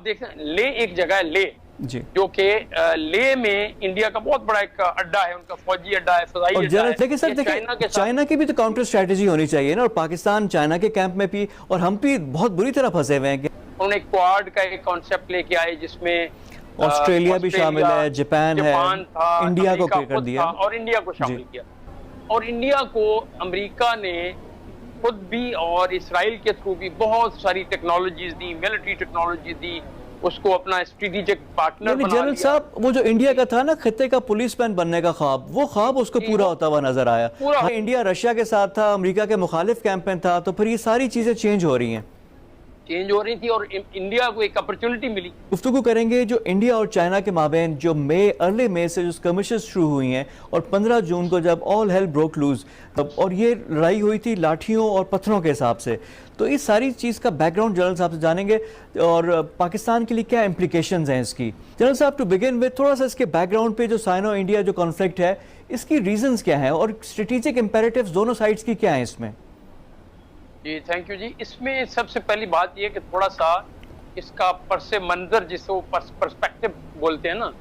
देखें, ले एक जगह है, ले जी, जो कि ले में इंडिया का बहुत बड़ा एक अड्डा है, उन्होंने फौजी अड्डा है, फजाई अड्डा है। लेकिन सर देखिए, चाइना की भी तो काउंटर स्ट्रेटेजी होनी चाहिए ना, और पाकिस्तान चाइना के कैंप में भी, और हम भी बहुत बुरी तरह फंसे हुए हैं। उन्होंने क्वाड का एक कॉन्सेप्ट लेके आए जिसमें ऑस्ट्रेलिया भी शामिल है, जापान है, था, इंडिया को कर दिया और इंडिया को शामिल किया। और इंडिया को अमेरिका ने खुद भी और इसराइल के थ्रू भी बहुत सारी टेक्नोलॉजीज दी, मिलिट्री टेक्नोलॉजी दी, उसको अपना स्ट्रेटेजिक पार्टनर बना लिया। जनरल साहब, वो जो इंडिया का था ना खित्ते का पुलिसमैन बनने का ख्वाब, वो ख्वाब उसको पूरा होता हुआ नजर आया। इंडिया रशिया के साथ था, अमेरिका के मुखालिफ कैंप में था, तो फिर ये सारी चीजें चेंज हो रही हैं, थी और इंडिया को एक अपॉर्चुनिटी मिली। गुफ्तगू करेंगे जो इंडिया और चाइना के माबेन जो अर्ली मई से जो स्कर्मिशेस शुरू हुई हैं, और 15 जून को जब ऑल हेल ब्रोक लूज, और ये लड़ाई हुई थी लाठियों और पत्थरों के हिसाब से। तो इस सारी चीज़ का बैकग्राउंड जनरल साहब से जानेंगे, और पाकिस्तान के लिए क्या इम्प्लीकेशंस हैं इसकी। जनरल साहब, टू बिगिन विद थोड़ा सा इसके बैकग्राउंड पे जो साइनो इंडिया जो कॉन्फ्लिक्ट है, इसकी रीजंस क्या हैं, और स्ट्रेटेजिक इम्पेरेटिव्स दोनों साइड्स की क्या हैं इसमें? जी थैंक यू जी। इसमें सबसे पहली बात यह कि थोड़ा सा इसका परसे मंजर, जिसको पर्सपेक्टिव बोलते हैं ना,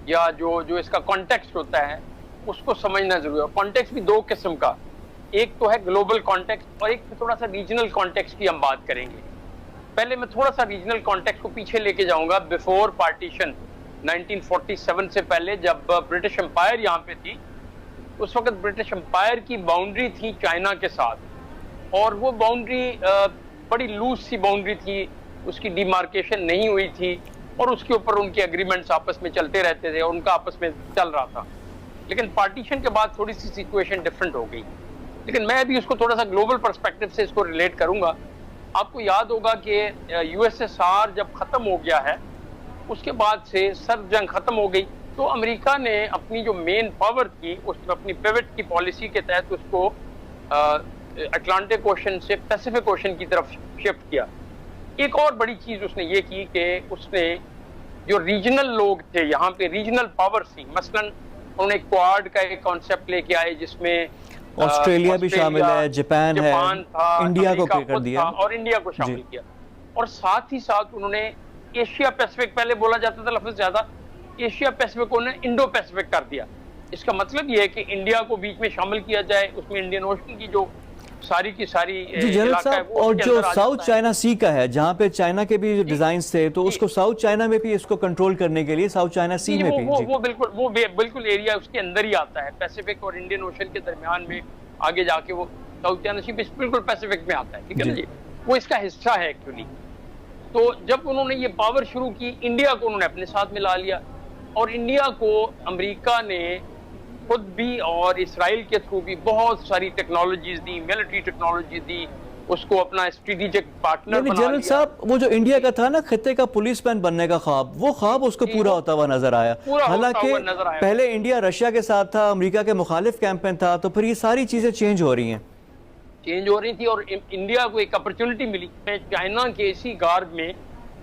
या जो इसका कॉन्टेक्स्ट होता है, उसको समझना जरूरी है। कॉन्टेक्स्ट भी दो किस्म का, एक तो है ग्लोबल कॉन्टेक्स्ट और एक थोड़ा सा रीजनल कॉन्टेक्स्ट की हम बात करेंगे। पहले मैं थोड़ा सा रीजनल कॉन्टेक्स्ट को पीछे लेके जाऊंगा। बिफोर पार्टीशन 1947 से पहले, जब ब्रिटिश एम्पायर यहाँ पे थी, उस वक्त ब्रिटिश एम्पायर की बाउंड्री थी चाइना के साथ, और वो बाउंड्री बड़ी लूज सी बाउंड्री थी, उसकी डिमार्केशन नहीं हुई थी, और उसके ऊपर उनके एग्रीमेंट्स आपस में चलते रहते थे, उनका आपस में चल रहा था। लेकिन पार्टीशन के बाद थोड़ी सी सिचुएशन डिफरेंट हो गई। लेकिन मैं अभी उसको थोड़ा सा ग्लोबल पर्सपेक्टिव से इसको रिलेट करूंगा। आपको याद होगा कि यूएसएसआर जब खत्म हो गया है, उसके बाद से सर्द जंग खत्म हो गई, तो अमेरिका ने अपनी जो मेन पावर थी, उसमें अपनी पिवट की पॉलिसी के तहत उसको अटलांटिक ओशन से पैसिफिक ओशन की तरफ शिफ्ट किया। एक और बड़ी चीज उसने ये की कि उसने जो रीजनल लोग थे यहाँ पे, रीजनल पावर थी, मसलन उन्होंने क्वाड का एक कॉन्सेप्ट लेके आए जिसमें ऑस्ट्रेलिया भी शामिल है, जापान है, इंडिया को कर दिया और इंडिया को शामिल किया। और साथ ही साथ उन्होंने एशिया पैसिफिक, पहले बोला जाता था लफ्ज ज्यादा, एशिया पैसिफिक उन्होंने इंडो पैसिफिक कर दिया। इसका मतलब ये है कि इंडिया को बीच में शामिल किया जाए, उसमें इंडियन ओशन की जो सारी की सारी जनरल साहब, और जो साउथ चाइना सी का है, जहाँ पे चाइना के भी डिजाइन्स थे, तो उसको साउथ चाइना में भी इसको कंट्रोल करने के लिए साउथ चाइना सी में भी वो बिल्कुल एरिया उसके अंदर ही आता है, पैसिफिक और इंडियन ओशन के दरमियान में आगे जाके वो साउथ चाइना सी बिल्कुल पैसिफिक में आता है, ठीक है ना जी, वो इसका हिस्सा है एक्चुअली। तो जब उन्होंने ये पावर शुरू की, इंडिया को उन्होंने अपने साथ मिला लिया, और इंडिया को अमेरिका ने खुद भी और इसराइल के थ्रू भी बहुत सारी टेक्नोलॉजीज दी, मिलिट्री टेक्नोलॉजी दी, उसको अपना स्ट्रेटेजिक पार्टनर बना लिया। जनरल साहब, वो जो इंडिया का था ना खित्ते का पुलिसमैन बनने का ख्वाब, वो ख्वाब उसको पूरा होता हुआ नजर आया। हालांकि पहले इंडिया रशिया के साथ था, अमेरिका के मुखालिफ कैंप में था, तो फिर ये सारी चीजें चेंज हो रही थी, और इंडिया को एक अपॉर्चुनिटी मिली। चाइना के इसी गार्ड में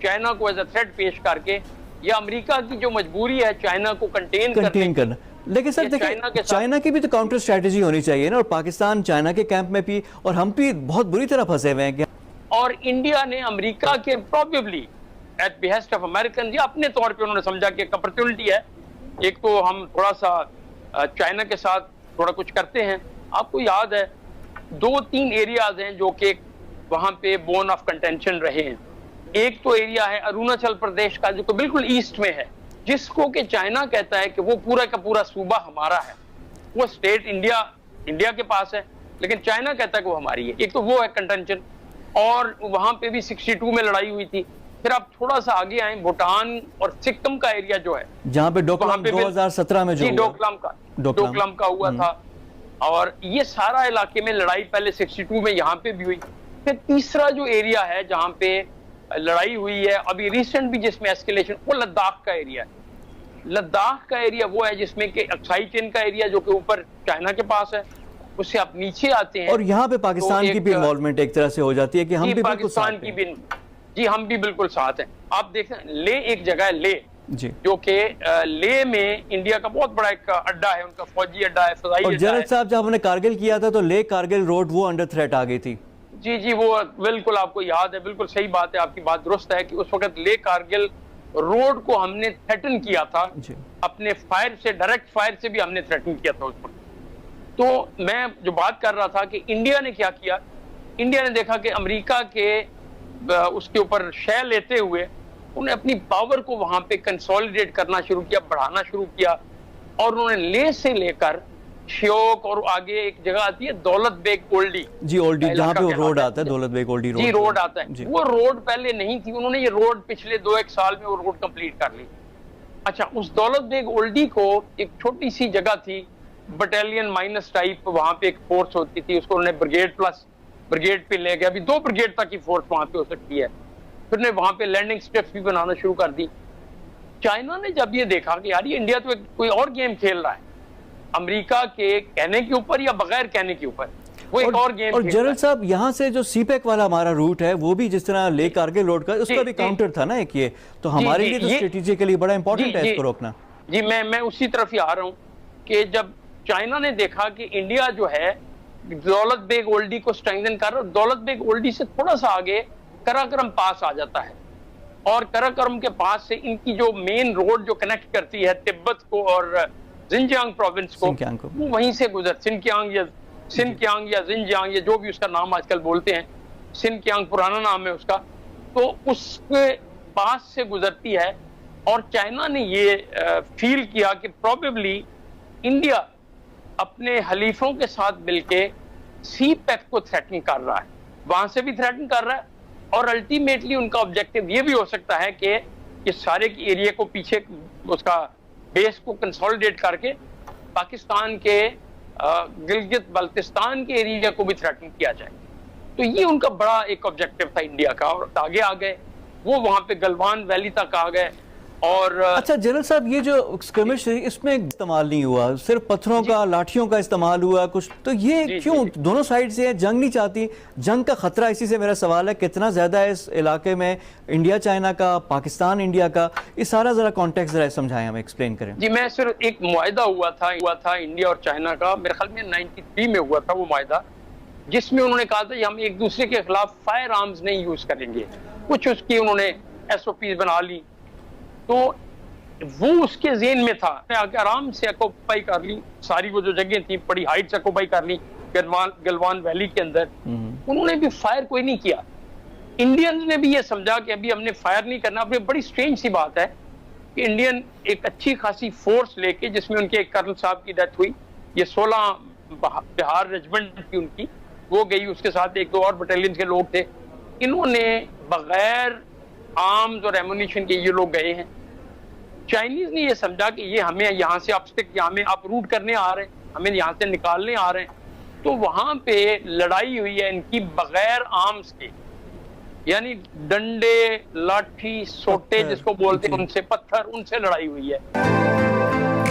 चाइना को एज अ थ्रेट पेश करके, या अमेरिका की जो मजबूरी है चाइना को कंटेन करना। लेकिन सर देखिए, चाइना की भी तो काउंटर स्ट्रेटेजी होनी चाहिए ना, और पाकिस्तान चाइना के कैंप में भी, और हम भी बहुत बुरी तरह फंसे हुए हैं। और इंडिया ने अमेरिका के probably eight behest of American, या अपने तौर पे उन्होंने समझा कि एक अपॉर्चुनिटी है, एक तो हम थोड़ा सा चाइना के साथ थोड़ा कुछ करते हैं। आपको याद है 2-3 एरियाज हैं जो कि वहां पे बोन ऑफ कंटेंशन रहे हैं। एक तो एरिया है अरुणाचल प्रदेश का, जो बिल्कुल ईस्ट में है, जिसको कि चाइना कहता है कि वो पूरा का पूरा सूबा हमारा है, वो स्टेट इंडिया के पास है, लेकिन चाइना कहता है कि वो हमारी है। एक तो वो है कंटेंशन, और वहां पे भी 62 में लड़ाई हुई थी। फिर आप थोड़ा सा आगे आए, भूटान और सिक्किम का एरिया जो है, जहां पे डोकलाम 2017 में जो डोकलाम का हुआ था, और ये सारा इलाके में लड़ाई पहले 62 में यहाँ पे भी हुई। फिर तीसरा जो एरिया है जहाँ पे लड़ाई हुई है अभी रिसेंट भी, जिसमें एस्केलेशन, वो लद्दाख का एरिया है। लद्दाख का एरिया वो है जिसमें कि अक्साई चेन का एरिया, जो कि ऊपर चाइना के पास है, उससे आप नीचे आते हैं, और यहाँ पे पाकिस्तान की भी इन्वॉल्वमेंट एक तरह से हो जाती है कि हम भी पाकिस्तान की भी, जी हम भी बिल्कुल साथ हैं। आप देखें, ले एक जगह है, ले जी, जो कि ले में इंडिया का बहुत बड़ा एक अड्डा है, उनका फौजी अड्डा है, फजाई अड्डा है। जनरल साहब, जब हमने कारगिल किया था, तो ले कारगिल रोड वो अंडर थ्रेट आ गई थी। जी जी, वो बिल्कुल आपको याद है, बिल्कुल सही बात है, आपकी बात दुरुस्त है कि उस वक्त ले कारगिल रोड को हमने थ्रेटन किया था, जी अपने फायर से, डायरेक्ट फायर से भी हमने थ्रेटन किया था उस वक्त। तो मैं जो बात कर रहा था कि इंडिया ने क्या किया, इंडिया ने देखा कि अमेरिका के उसके ऊपर शय लेते हुए उन्हें अपनी पावर को वहां पे कंसोलिडेट करना शुरू किया, बढ़ाना शुरू किया, और उन्होंने ले से लेकर श्योक और आगे एक जगह आती है दौलत बेग ओल्डी, जी, ओल्डी जहाँ पे वो रोड आता है, दौलत बेग ओल्डी रोड जी रोड आता है, जी। वो रोड पहले नहीं थी, उन्होंने ये रोड पिछले 2-1 साल में वो रोड कंप्लीट कर ली। अच्छा, उस दौलत बेग ओल्डी को एक छोटी सी जगह थी, बटालियन माइनस टाइप, वहां पे एक फोर्स होती थी, उसको उन्होंने ब्रिगेड प्लस ब्रिगेड पे ले गया, अभी 2 ब्रिगेड तक की फोर्स वहां पे हो सकती है। फिर ने वहां पे लैंडिंग स्ट्रिप्स भी बनाना शुरू कर दी। चाइना ने जब ये देखा कि यार ये इंडिया तो कोई और गेम खेल रहा है, अमेरिका के कहने के ऊपर या बगैर कहने के ऊपर, वो एक और गेम। और जनरल साहब, यहाँ से जो सीपैक वाला हमारा रूट है वो भी जिस तरह ले कारगिल रोड का, उसका भी काउंटर था ना एक, ये तो हमारे लिए तो स्ट्रेटेजिकली बड़ा इंपॉर्टेंट है इसको रोकना। जी, मैं उसी तरफ ही आ रहा हूँ कि जब चाइना ने देखा कि इंडिया जो है दौलत बेग ओल्डी को स्ट्रेंथन कर रहा है, दौलत बेग ओल्डी से थोड़ा सा आगे कराकरम पास आ जाता है, और कराकरम के पास से इनकी जो मेन रोड जो कनेक्ट करती है तिब्बत को और जिनजियांग प्रोविंस को, वो वहीं से गुजर, सिनकियांग या जिनजियांग, या जो भी उसका नाम आजकल बोलते हैं, सिनकियांग पुराना नाम है उसका, तो उसके पास से गुजरती है। और चाइना ने ये फील किया कि प्रोबेबली इंडिया अपने हलीफों के साथ मिलके सी पैक को थ्रेटन कर रहा है, वहां से भी थ्रेटन कर रहा है, और अल्टीमेटली उनका ऑब्जेक्टिव ये भी हो सकता है कि इस सारे की एरिया को पीछे उसका बेस को कंसोलिडेट करके पाकिस्तान के गिलगित बल्तिस्तान के एरिया को भी थ्रेटन किया जाए। तो ये उनका बड़ा एक ऑब्जेक्टिव था इंडिया का, और आगे आ गए वो, वहां पे गलवान वैली तक आ गए। और अच्छा जनरल साहब, ये जो स्क्रमिश इसमें इस्तेमाल नहीं हुआ, सिर्फ पत्थरों का, लाठियों का इस्तेमाल हुआ कुछ, तो ये क्यों? दोनों साइड से है, जंग नहीं चाहती, जंग का खतरा, इसी से मेरा सवाल है कितना ज्यादा है इस इलाके में, इंडिया चाइना का, पाकिस्तान इंडिया का, ये सारा जरा कॉन्टेक्स्ट जरा समझाएं, हमें एक्सप्लेन करें। जी, मैं सिर्फ एक मुआहिदा हुआ था इंडिया और चाइना का, मेरे ख्याल में 93 में हुआ था वो मुआहिदा, जिसमें उन्होंने कहा था हम एक दूसरे के खिलाफ फायर आर्म्स नहीं यूज करेंगे, कुछ उसकी उन्होंने SOPs बना ली, तो वो उसके जेन में था। आके आराम से ऑक्यूपाई कर ली सारी वो जो जगह थी, बड़ी हाइट से ऑक्यूपाई कर ली गलवान वैली के अंदर। उन्होंने भी फायर कोई नहीं किया, इंडियंस ने भी ये समझा कि अभी हमने फायर नहीं करना। अब बड़ी स्ट्रेंज सी बात है कि इंडियन एक अच्छी खासी फोर्स लेके, जिसमें उनके एक कर्नल साहब की डेथ हुई, ये 16 बिहार रेजिमेंट थी उनकी, वो गई, उसके साथ 1-2 और बटालियन के लोग थे, इन्होंने बगैर आर्म्स और एमुनिशन के ये लोग गए हैं। चाइनीज ने ये समझा कि ये हमें यहाँ से हमें अपरूट करने आ रहे हैं, हमें यहाँ से निकालने आ रहे हैं, तो वहां पे लड़ाई हुई है इनकी बगैर आर्म्स के, यानी डंडे, लाठी, सोटे जिसको बोलते हैं, उनसे, पत्थर, उनसे लड़ाई हुई है।